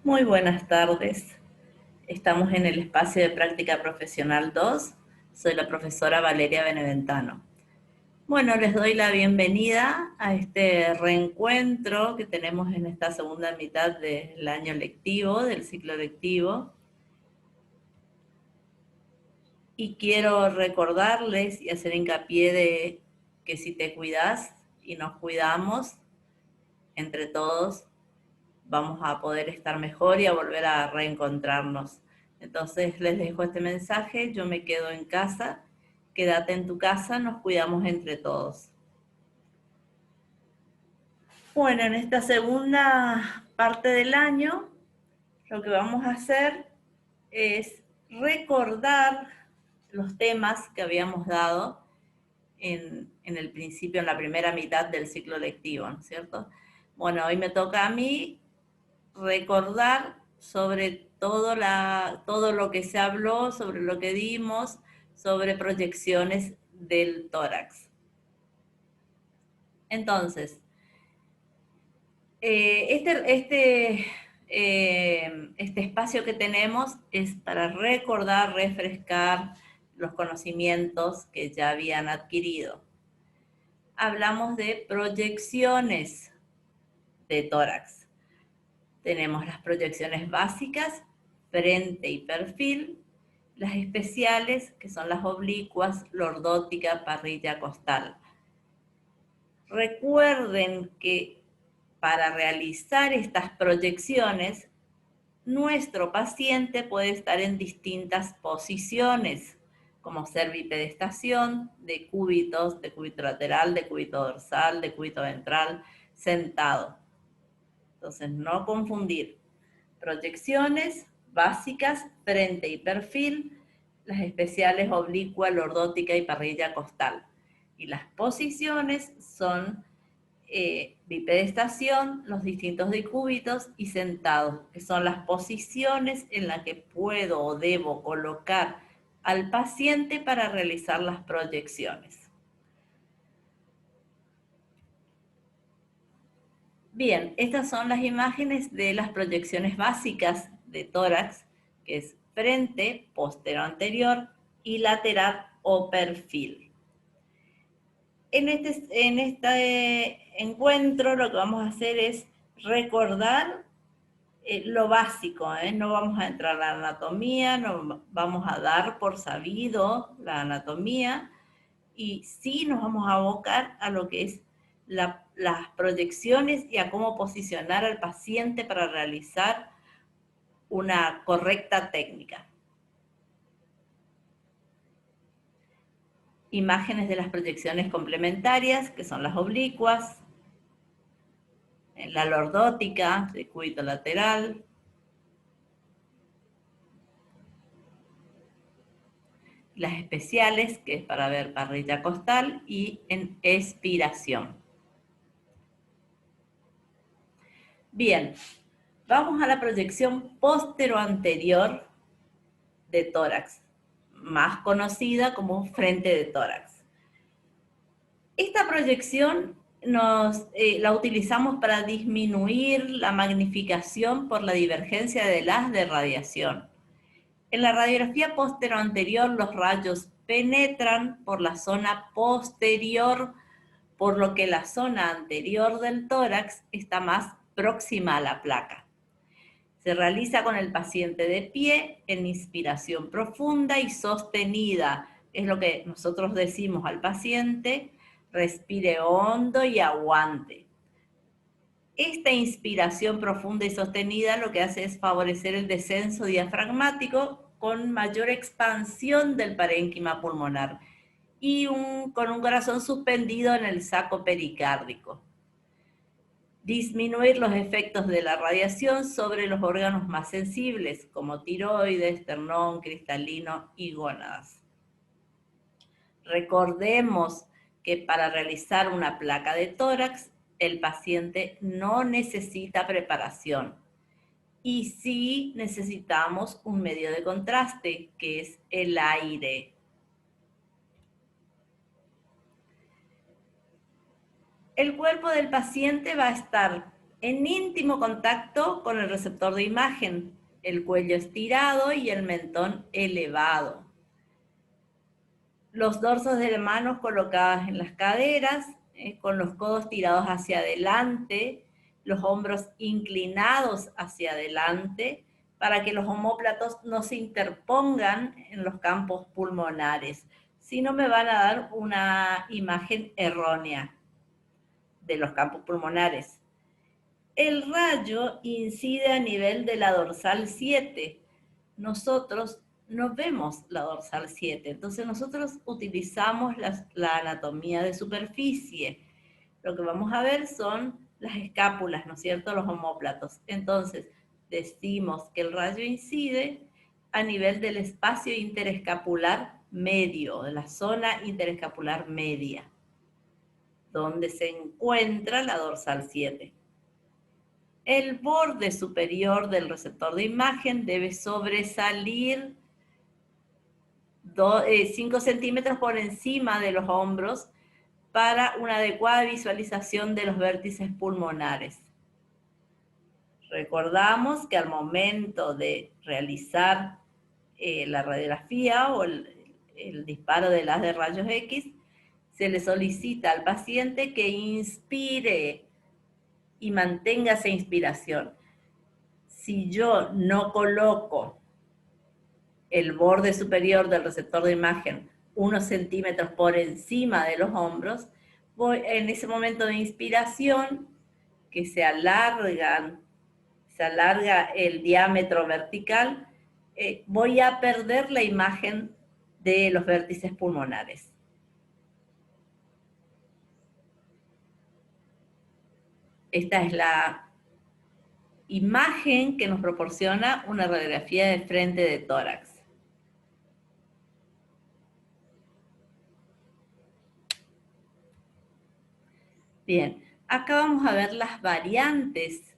Muy buenas tardes. Estamos en el espacio de práctica profesional 2. Soy la profesora Valeria Beneventano. Bueno, les doy la bienvenida a este reencuentro que tenemos en esta segunda mitad del año lectivo, del ciclo lectivo. Y quiero recordarles y hacer hincapié de que si te cuidas y nos cuidamos entre todos, vamos a poder estar mejor y a volver a reencontrarnos. Entonces les dejo este mensaje, yo me quedo en casa, quédate en tu casa, nos cuidamos entre todos. Bueno, en esta segunda parte del año, lo que vamos a hacer es recordar los temas que habíamos dado en el principio, en la primera mitad del ciclo lectivo, ¿no es cierto? Bueno, hoy me toca a mí recordar sobre todo lo que se habló, sobre lo que dimos, sobre proyecciones del tórax. Entonces, este espacio que tenemos es para recordar, refrescar los conocimientos que ya habían adquirido. Hablamos de proyecciones de tórax. Tenemos las proyecciones básicas, frente y perfil, las especiales, que son las oblicuas, lordótica, parrilla, costal. Recuerden que para realizar estas proyecciones, nuestro paciente puede estar en distintas posiciones, como ser bipedestación, de cúbito lateral, de cúbito dorsal, de cúbito ventral, sentado. Entonces, no confundir. Proyecciones básicas, frente y perfil, las especiales oblicua, lordótica y parrilla costal. Y las posiciones son bipedestación, los distintos decúbitos y sentados, que son las posiciones en las que puedo o debo colocar al paciente para realizar las proyecciones. Bien, estas son las imágenes de las proyecciones básicas de tórax, que es frente, postero anterior y lateral o perfil. En este encuentro lo que vamos a hacer es recordar lo básico, no vamos a entrar a la anatomía, no vamos a dar por sabido la anatomía, y sí nos vamos a abocar a lo que es las proyecciones y a cómo posicionar al paciente para realizar una correcta técnica. Imágenes de las proyecciones complementarias, que son las oblicuas, la lordótica, circuito lateral, las especiales, que es para ver parrilla costal, y en expiración. Bien, vamos a la proyección postero-anterior de tórax, más conocida como frente de tórax. Esta proyección la utilizamos para disminuir la magnificación por la divergencia del haz de radiación. En la radiografía postero-anterior, los rayos penetran por la zona posterior, por lo que la zona anterior del tórax está más próxima a la placa. Se realiza con el paciente de pie, en inspiración profunda y sostenida. Es lo que nosotros decimos al paciente: respire hondo y aguante. Esta inspiración profunda y sostenida lo que hace es favorecer el descenso diafragmático con mayor expansión del parénquima pulmonar y con un corazón suspendido en el saco pericárdico. Disminuir los efectos de la radiación sobre los órganos más sensibles, como tiroides, esternón, cristalino y gónadas. Recordemos que para realizar una placa de tórax, el paciente no necesita preparación. Y sí necesitamos un medio de contraste, que es el aire. El cuerpo del paciente va a estar en íntimo contacto con el receptor de imagen, el cuello estirado y el mentón elevado. Los dorsos de las manos colocadas en las caderas, con los codos tirados hacia adelante, los hombros inclinados hacia adelante, para que los omóplatos no se interpongan en los campos pulmonares, si no me van a dar una imagen errónea de los campos pulmonares. El rayo incide a nivel de la dorsal 7. Nosotros no vemos la dorsal 7, entonces nosotros utilizamos la anatomía de superficie. Lo que vamos a ver son las escápulas, ¿no es cierto?, los omóplatos. Entonces, decimos que el rayo incide a nivel del espacio interescapular medio, de la zona interescapular media, donde se encuentra la dorsal 7. El borde superior del receptor de imagen debe sobresalir 5 centímetros por encima de los hombros para una adecuada visualización de los vértices pulmonares. Recordamos que al momento de realizar la radiografía o el disparo del haz de rayos X, se le solicita al paciente que inspire y mantenga esa inspiración. Si yo no coloco el borde superior del receptor de imagen unos centímetros por encima de los hombros, voy en ese momento de inspiración, que se alarga el diámetro vertical, voy a perder la imagen de los vértices pulmonares. Esta es la imagen que nos proporciona una radiografía de frente de tórax. Bien, acá vamos a ver las variantes,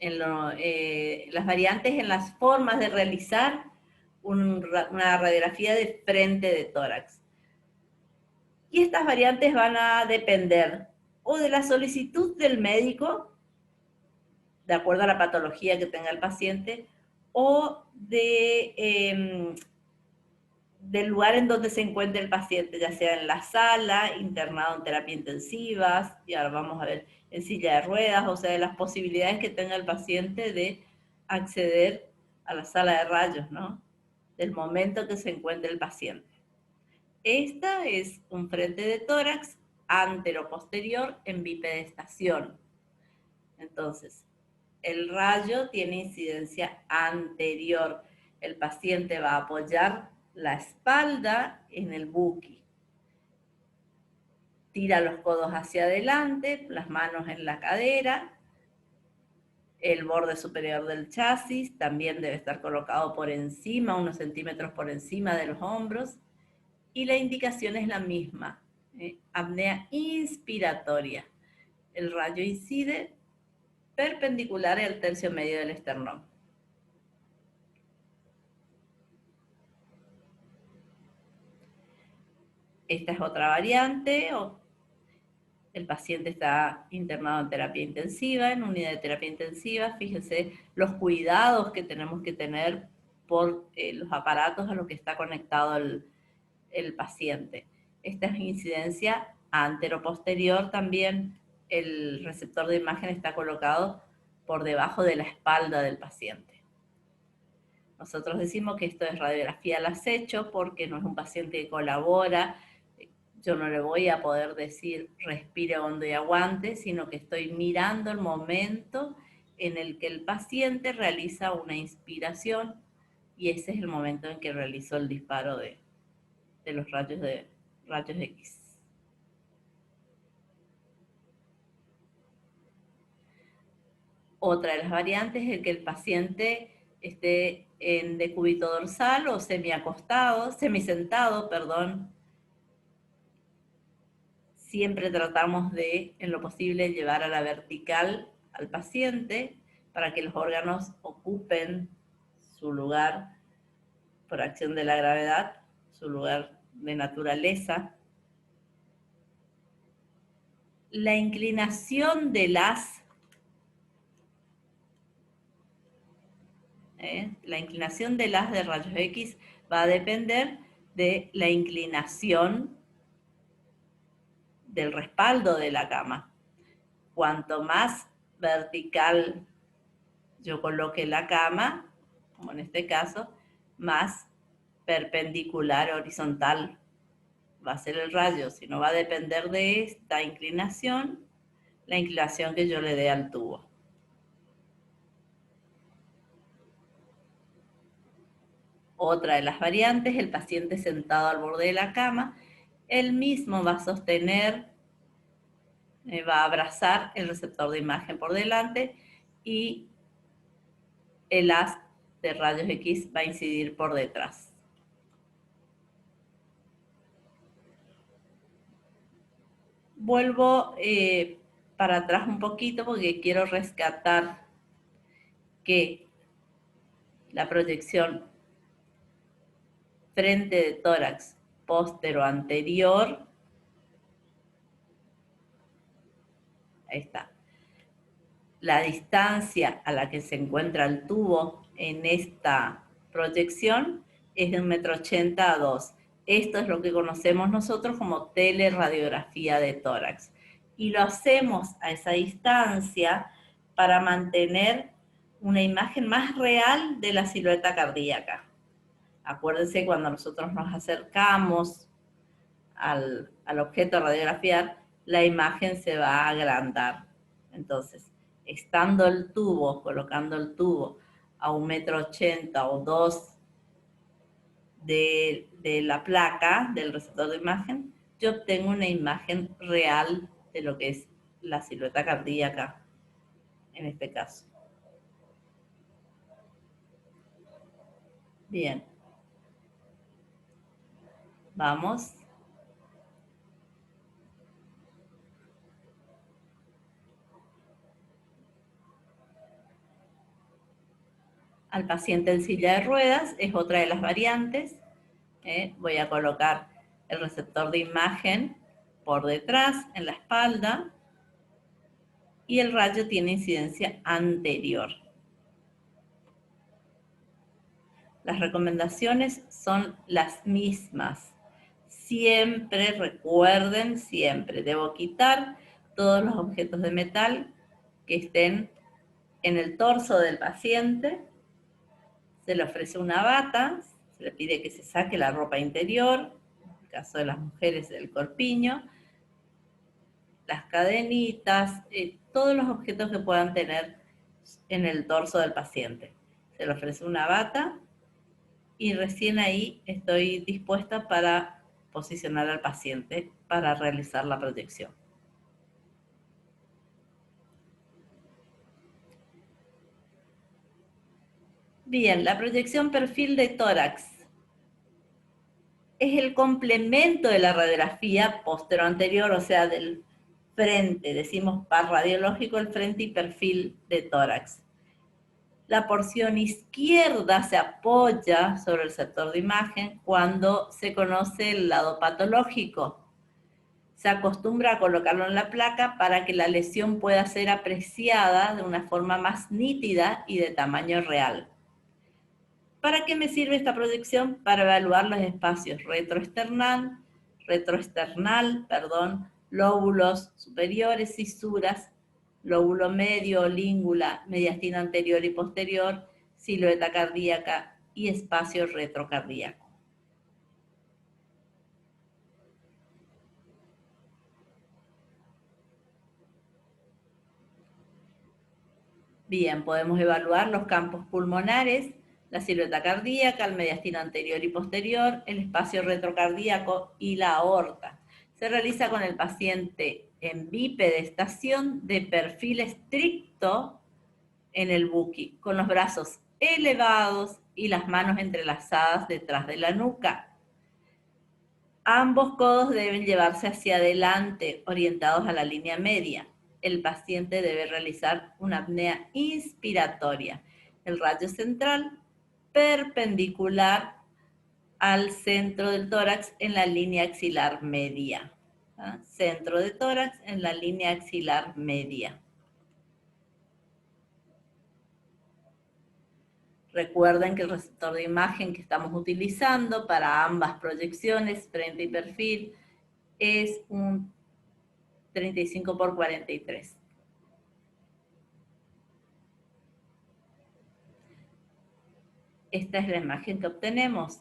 las variantes en las formas de realizar una radiografía de frente de tórax. Y estas variantes van a depender o de la solicitud del médico, de acuerdo a la patología que tenga el paciente, o del lugar en donde se encuentre el paciente, ya sea en la sala, internado en terapia intensiva, y ahora vamos a ver en silla de ruedas, o sea, de las posibilidades que tenga el paciente de acceder a la sala de rayos, ¿no? Del momento que se encuentre el paciente. Esta es un frente de tórax antero-posterior en bipedestación. Entonces, el rayo tiene incidencia anterior. El paciente va a apoyar la espalda en el buqui. Tira los codos hacia adelante, las manos en la cadera. El borde superior del chasis también debe estar colocado por encima, unos centímetros por encima de los hombros. Y la indicación es la misma, apnea inspiratoria. El rayo incide perpendicular al tercio medio del esternón. Esta es otra variante. El paciente está internado en terapia intensiva, en unidad de terapia intensiva. Fíjense los cuidados que tenemos que tener por los aparatos a los que está conectado el paciente. Esta es incidencia antero-posterior también. El receptor de imagen está colocado por debajo de la espalda del paciente. Nosotros decimos que esto es radiografía al acecho porque no es un paciente que colabora. Yo no le voy a poder decir respire hondo y aguante, sino que estoy mirando el momento en el que el paciente realiza una inspiración y ese es el momento en que realizó el disparo de los rayos X. Otra de las variantes es que el paciente esté en decúbito dorsal o semisentado, perdón. Siempre tratamos de, en lo posible, llevar a la vertical al paciente para que los órganos ocupen su lugar por acción de la gravedad, su lugar de naturaleza. La inclinación del haz La inclinación del haz de rayos X va a depender de la inclinación del respaldo de la cama. Cuanto más vertical yo coloque la cama, como en este caso, más perpendicular horizontal va a ser el rayo, si no va a depender de esta inclinación, la inclinación que yo le dé al tubo. Otra de las variantes, el paciente sentado al borde de la cama, él mismo va a sostener, va a abrazar el receptor de imagen por delante y el haz de rayos X va a incidir por detrás. Vuelvo para atrás un poquito porque quiero rescatar que la proyección frente de tórax póstero anterior, ahí está, la distancia a la que se encuentra el tubo en esta proyección es de 1,80 m a 2. Esto es lo que conocemos nosotros como teleradiografía de tórax. Y lo hacemos a esa distancia para mantener una imagen más real de la silueta cardíaca. Acuérdense, cuando nosotros nos acercamos al objeto a radiografiar, la imagen se va a agrandar. Entonces, estando el tubo, colocando el tubo a 1,80 m o 2 de la placa del receptor de imagen, yo obtengo una imagen real de lo que es la silueta cardíaca en este caso. Bien. Vamos. Al paciente en silla de ruedas es otra de las variantes. Voy a colocar el receptor de imagen por detrás, en la espalda, y el rayo tiene incidencia anterior. Las recomendaciones son las mismas. Siempre, recuerden, siempre debo quitar todos los objetos de metal que estén en el torso del paciente. Se le ofrece una bata, se le pide que se saque la ropa interior, en el caso de las mujeres el corpiño, las cadenitas, todos los objetos que puedan tener en el torso del paciente. Se le ofrece una bata y recién ahí estoy dispuesta para posicionar al paciente para realizar la proyección. Bien, la proyección perfil de tórax es el complemento de la radiografía postero-anterior, o sea, del frente, decimos par radiológico, el frente y perfil de tórax. La porción izquierda se apoya sobre el receptor de imagen cuando se conoce el lado patológico. Se acostumbra a colocarlo en la placa para que la lesión pueda ser apreciada de una forma más nítida y de tamaño real. ¿Para qué me sirve esta proyección? Para evaluar los espacios retroesternal, lóbulos superiores, cisuras, lóbulo medio, língula, mediastina anterior y posterior, silueta cardíaca y espacio retrocardíaco. Bien, podemos evaluar los campos pulmonares, la silueta cardíaca, el mediastino anterior y posterior, el espacio retrocardíaco y la aorta. Se realiza con el paciente en bipedestación de perfil estricto en el buki, con los brazos elevados y las manos entrelazadas detrás de la nuca. Ambos codos deben llevarse hacia adelante, orientados a la línea media. El paciente debe realizar una apnea inspiratoria. El rayo central perpendicular al centro del tórax en la línea axilar media. Centro de tórax en la línea axilar media. Recuerden que el receptor de imagen que estamos utilizando para ambas proyecciones, frente y perfil, es un 35 por 43. Esta es la imagen que obtenemos.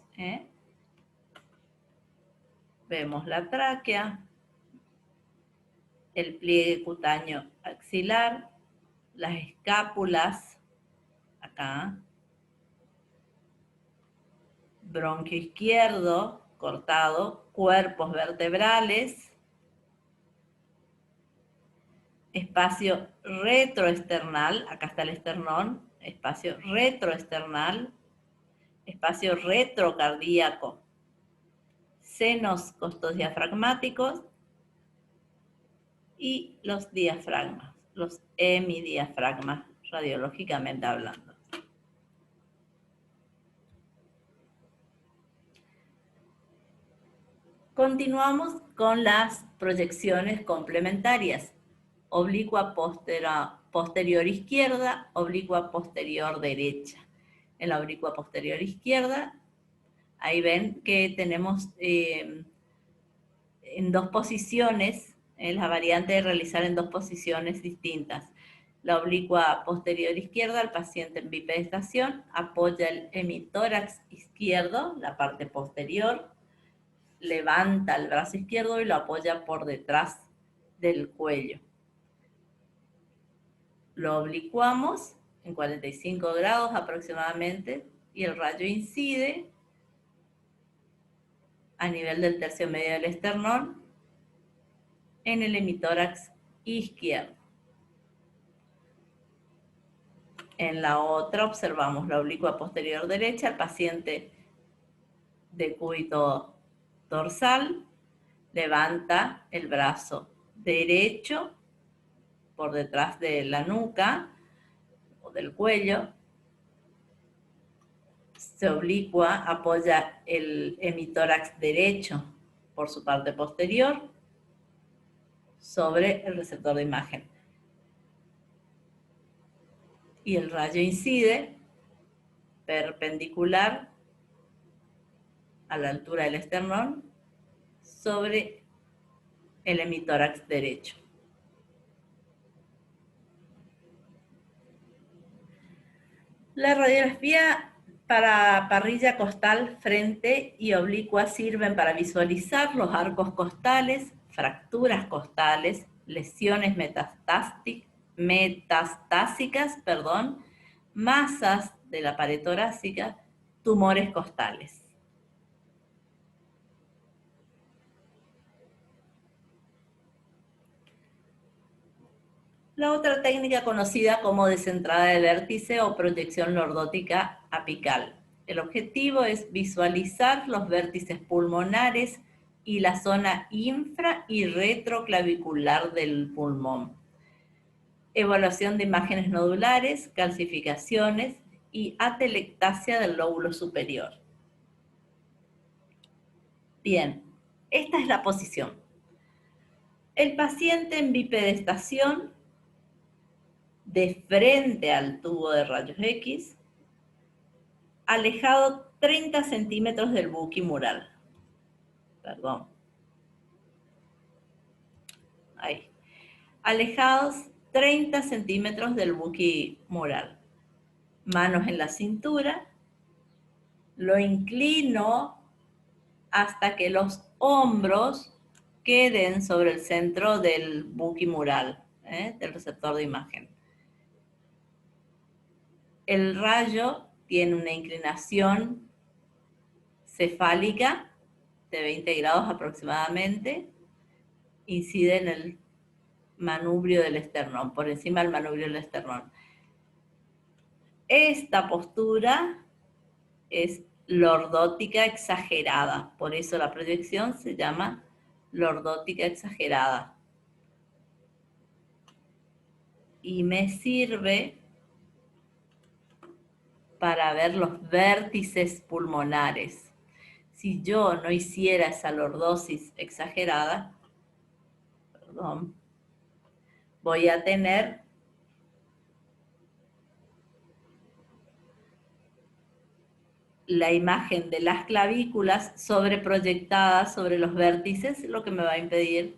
Vemos la tráquea, el pliegue cutáneo axilar, las escápulas, acá, bronquio izquierdo cortado, cuerpos vertebrales, espacio retroesternal, acá está el esternón, espacio retroesternal, espacio retrocardíaco, senos costodiafragmáticos y los diafragmas, los hemidiafragmas, radiológicamente hablando. Continuamos con las proyecciones complementarias. Oblicua posterior izquierda, oblicua posterior derecha. En la oblicua posterior izquierda, ahí ven que tenemos en dos posiciones, la variante de realizar en dos posiciones distintas. La oblicua posterior izquierda, el paciente en bipedestación apoya el hemitórax izquierdo, la parte posterior, levanta el brazo izquierdo y lo apoya por detrás del cuello. Lo oblicuamos en 45 grados aproximadamente y el rayo incide a nivel del tercio medio del esternón en el hemitórax izquierdo. En la otra observamos la oblicua posterior derecha, el paciente de cúbito dorsal levanta el brazo derecho por detrás de la nuca o del cuello, se oblicua, apoya el hemitórax derecho por su parte posterior sobre el receptor de imagen. Y el rayo incide perpendicular a la altura del esternón sobre el hemitórax derecho. La radiografía para parrilla costal, frente y oblicua sirven para visualizar los arcos costales, fracturas costales, lesiones metastásicas, masas de la pared torácica, tumores costales. La otra técnica conocida como descentrada de vértice o proyección lordótica apical. El objetivo es visualizar los vértices pulmonares y la zona infra y retroclavicular del pulmón. Evaluación de imágenes nodulares, calcificaciones y atelectasia del lóbulo superior. Bien, esta es la posición. El paciente en bipedestación de frente al tubo de rayos X, alejado 30 centímetros del buquimural. Perdón. Ahí. Alejados 30 centímetros del buquimural. Manos en la cintura. Lo inclino hasta que los hombros queden sobre el centro del buquimural, del receptor de imagen. El rayo tiene una inclinación cefálica de 20 grados aproximadamente, incide en el manubrio del esternón, por encima del manubrio del esternón. Esta postura es lordótica exagerada, por eso la proyección se llama lordótica exagerada. Y me sirve para ver los vértices pulmonares. Si yo no hiciera esa lordosis exagerada, voy a tener la imagen de las clavículas sobreproyectadas sobre los vértices, lo que me va a impedir,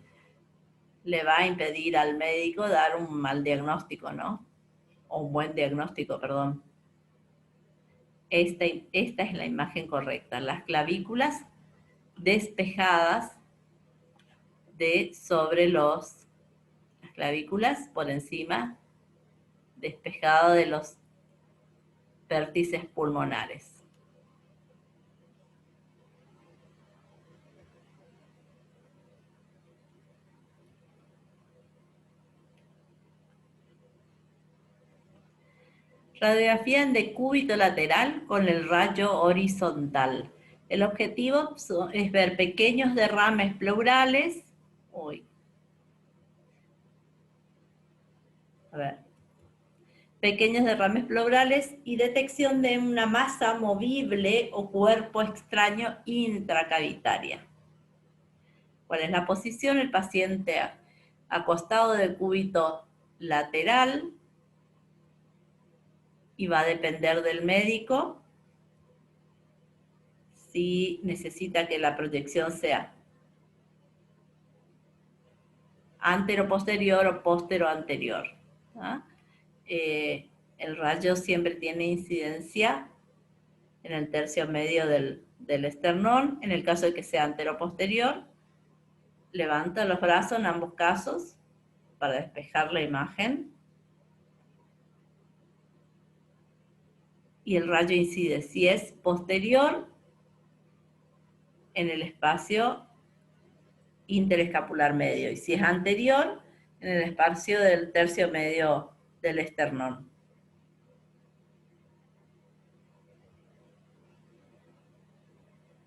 le va a impedir al médico dar un mal diagnóstico, ¿no? O un buen diagnóstico, perdón. Esta es la imagen correcta, las clavículas despejadas sobre las clavículas por encima, despejado de los vértices pulmonares. Radiografía en decúbito lateral con el rayo horizontal. El objetivo es ver pequeños derrames pleurales. Pequeños derrames pleurales y detección de una masa movible o cuerpo extraño intracavitaria. ¿Cuál es la posición? El paciente acostado de cúbito lateral, y va a depender del médico si necesita que la proyección sea antero-posterior o postero-anterior. El rayo siempre tiene incidencia en el tercio medio del esternón. En el caso de que sea antero-posterior, levanta los brazos en ambos casos para despejar la imagen. Y el rayo incide. Si es posterior, en el espacio interescapular medio. Y si es anterior, en el espacio del tercio medio del esternón.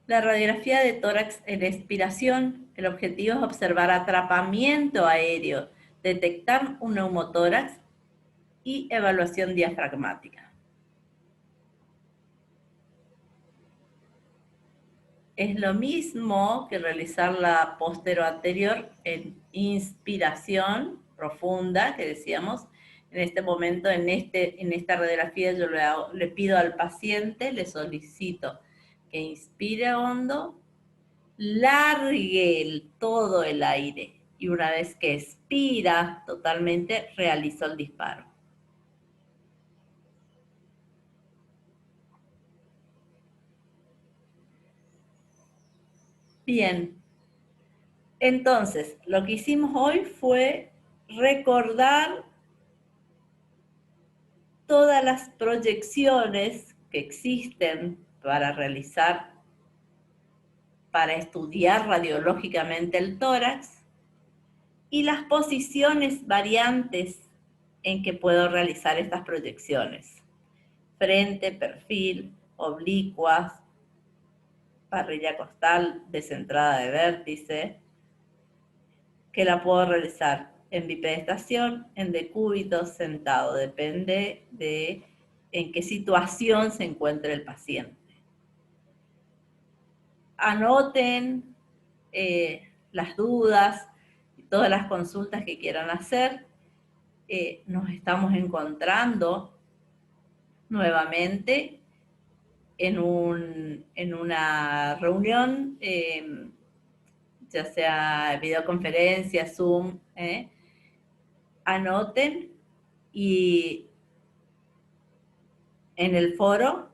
La radiografía de tórax en expiración, el objetivo es observar atrapamiento aéreo, detectar un neumotórax y evaluación diafragmática. Es lo mismo que realizar la postero-anterior en inspiración profunda, que decíamos. En este momento, en esta radiografía, yo le pido al paciente, le solicito que inspire hondo, largue todo el aire y una vez que expira totalmente, realizo el disparo. Bien, entonces lo que hicimos hoy fue recordar todas las proyecciones que existen para realizar, para estudiar radiológicamente el tórax y las posiciones variantes en que puedo realizar estas proyecciones. Frente, perfil, oblicuas, parrilla costal, descentrada de vértice, que la puedo realizar en bipedestación, en decúbito, sentado, depende de en qué situación se encuentra el paciente. Anoten las dudas y todas las consultas que quieran hacer. Nos estamos encontrando nuevamente en una reunión, ya sea videoconferencia, Zoom. Anoten y en el foro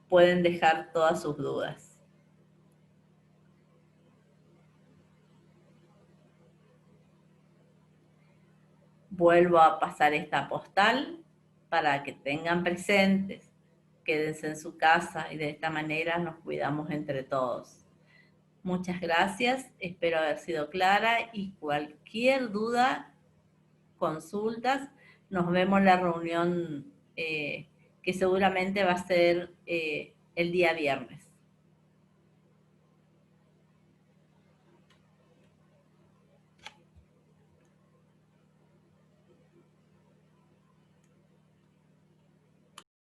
pueden dejar todas sus dudas. Vuelvo a pasar esta postal para que tengan presentes. Quédense en su casa y de esta manera nos cuidamos entre todos. Muchas gracias, espero haber sido clara y cualquier duda, consultas, nos vemos en la reunión que seguramente va a ser el día viernes.